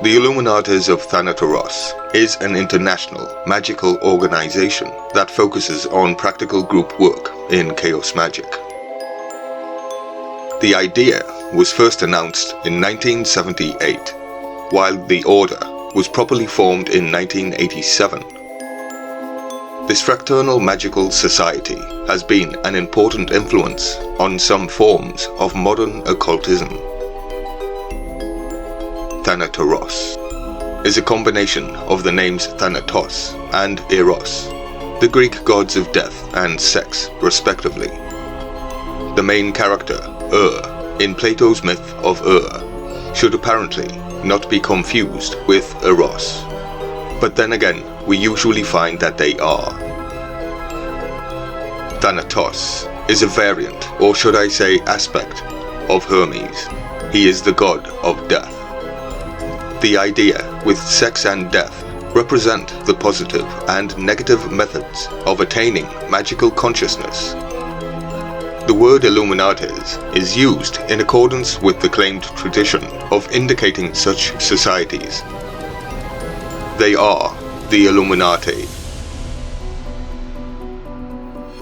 The Illuminates of Thanateros is an international magical organization that focuses on practical group work in chaos magic. The idea was first announced in 1978, while the order was properly formed in 1987. This fraternal magical society has been an important influence on some forms of modern occultism. Thanateros is a combination of the names Thanatos and Eros, the Greek gods of death and sex, respectively. The main character, in Plato's myth of should apparently not be confused with Eros, but then again, we usually find that they are. Thanatos is a variant, or should I say aspect, of Hermes. He is the god of death. The idea with sex and death represent the positive and negative methods of attaining magical consciousness. The word Illuminates is used in accordance with the claimed tradition of indicating such societies. They are the Illuminati.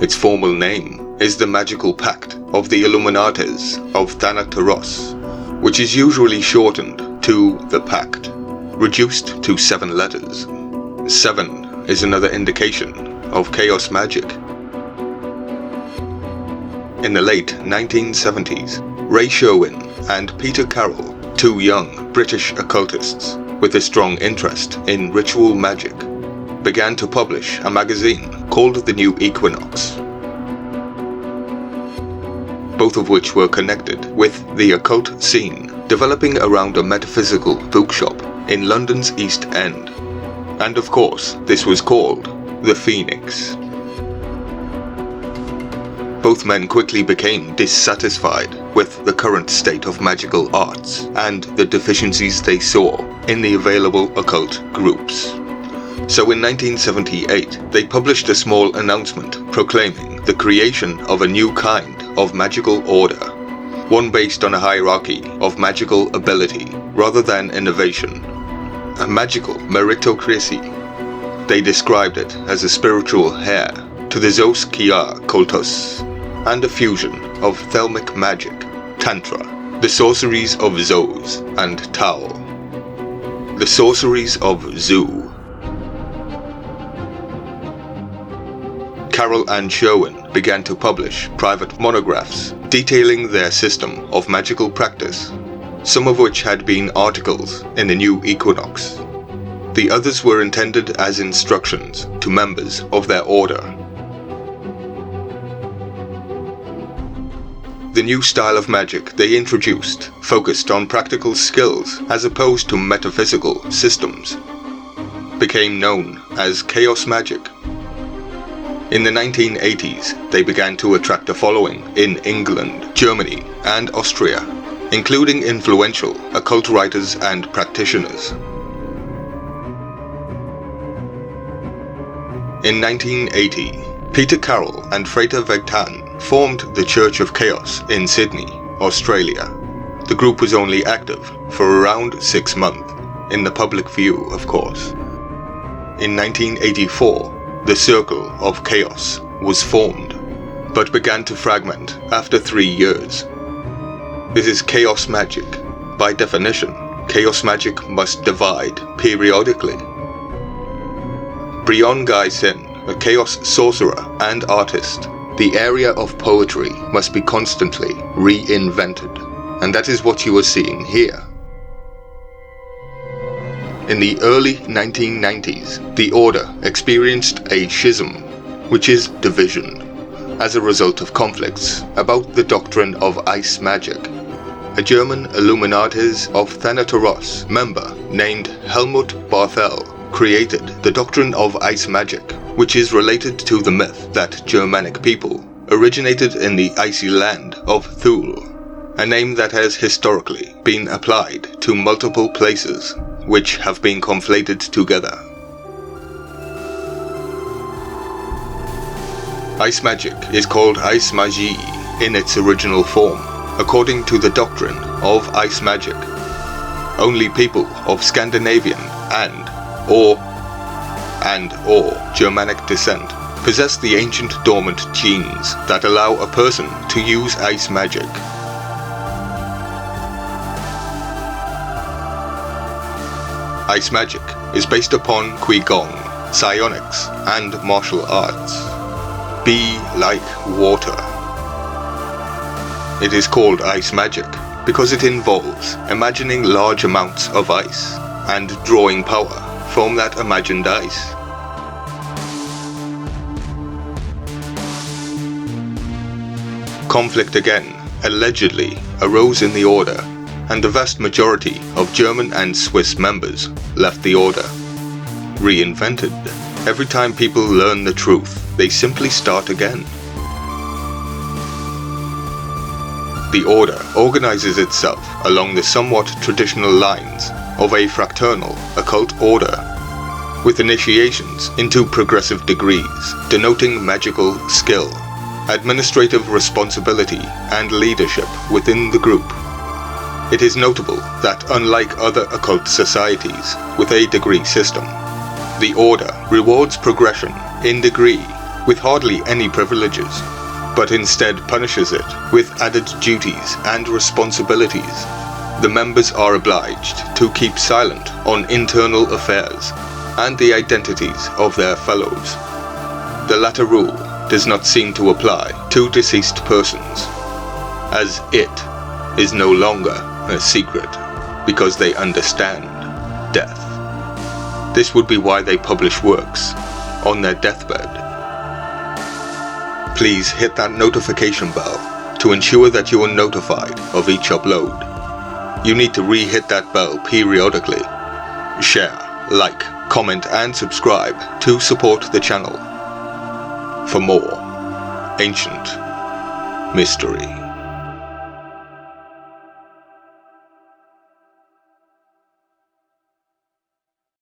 Its formal name is the Magical Pact of the Illuminates of Thanateros, which is usually shortened to the Pact, reduced to 7 letters. 7 is another indication of chaos magic. In the late 1970s, Ray Sherwin and Peter Carroll, 2 young British occultists with a strong interest in ritual magic, began to publish a magazine called The New Equinox, both of which were connected with the occult scene developing around a metaphysical bookshop in London's East End. And of course, this was called The Phoenix. Both men quickly became dissatisfied with the current state of magical arts and the deficiencies they saw in the available occult groups. So in 1978, they published a small announcement proclaiming the creation of a new kind of magical order, one based on a hierarchy of magical ability rather than innovation, a magical meritocracy. They described it as a spiritual heir to the Zos Kia cultus and a fusion of Thelmic magic, Tantra, the sorceries of Zos, and Tao, the sorceries of Zu. Carroll and Sherwin began to publish private monographs detailing their system of magical practice, some of which had been articles in the New Equinox. The others were intended as instructions to members of their order. The new style of magic they introduced focused on practical skills as opposed to metaphysical systems, became known as chaos magic. In the 1980s, they began to attract a following in England, Germany, and Austria, including influential occult writers and practitioners. In 1980, Peter Carroll and Frater Vegtan formed the Church of Chaos in Sydney, Australia. The group was only active for around 6 months, in the public view, of course. In 1984, the Circle of Chaos was formed, but began to fragment after 3 years. This is chaos magic. By definition, chaos magic must divide periodically. Brion Gai Sin, a chaos sorcerer and artist, the area of poetry must be constantly reinvented, and that is what you are seeing here. In the early 1990s, the order experienced a schism, which is division, as a result of conflicts about the doctrine of ice magic. A German Illuminates of Thanateros member named Helmut Barthel created the doctrine of ice magic, which is related to the myth that Germanic people originated in the icy land of Thule, a name that has historically been applied to multiple places, which have been conflated together. Ice magic is called ice magie in its original form, according to the doctrine of ice magic. only people of Scandinavian and/or Germanic descent possess the ancient dormant genes that allow a person to use ice magic. Ice magic is based upon Qigong, psionics, and martial arts. Be like water. It is called ice magic because it involves imagining large amounts of ice and drawing power from that imagined ice. Conflict again allegedly arose in the order, and the vast majority of German and Swiss members left the order. Reinvented. Every time people learn the truth, they simply start again. The order organizes itself along the somewhat traditional lines of a fraternal occult order, with initiations into progressive degrees denoting magical skill, administrative responsibility, and leadership within the group. It is notable that unlike other occult societies with a degree system, the order rewards progression in degree with hardly any privileges, but instead punishes it with added duties and responsibilities. The members are obliged to keep silent on internal affairs and the identities of their fellows. The latter rule does not seem to apply to deceased persons, as it is no longer a secret because they understand death. This would be why they publish works on their deathbed. Please hit that notification bell to ensure that you are notified of each upload. You need to re-hit that bell periodically. Share, like, comment and subscribe to support the channel for more ancient mystery.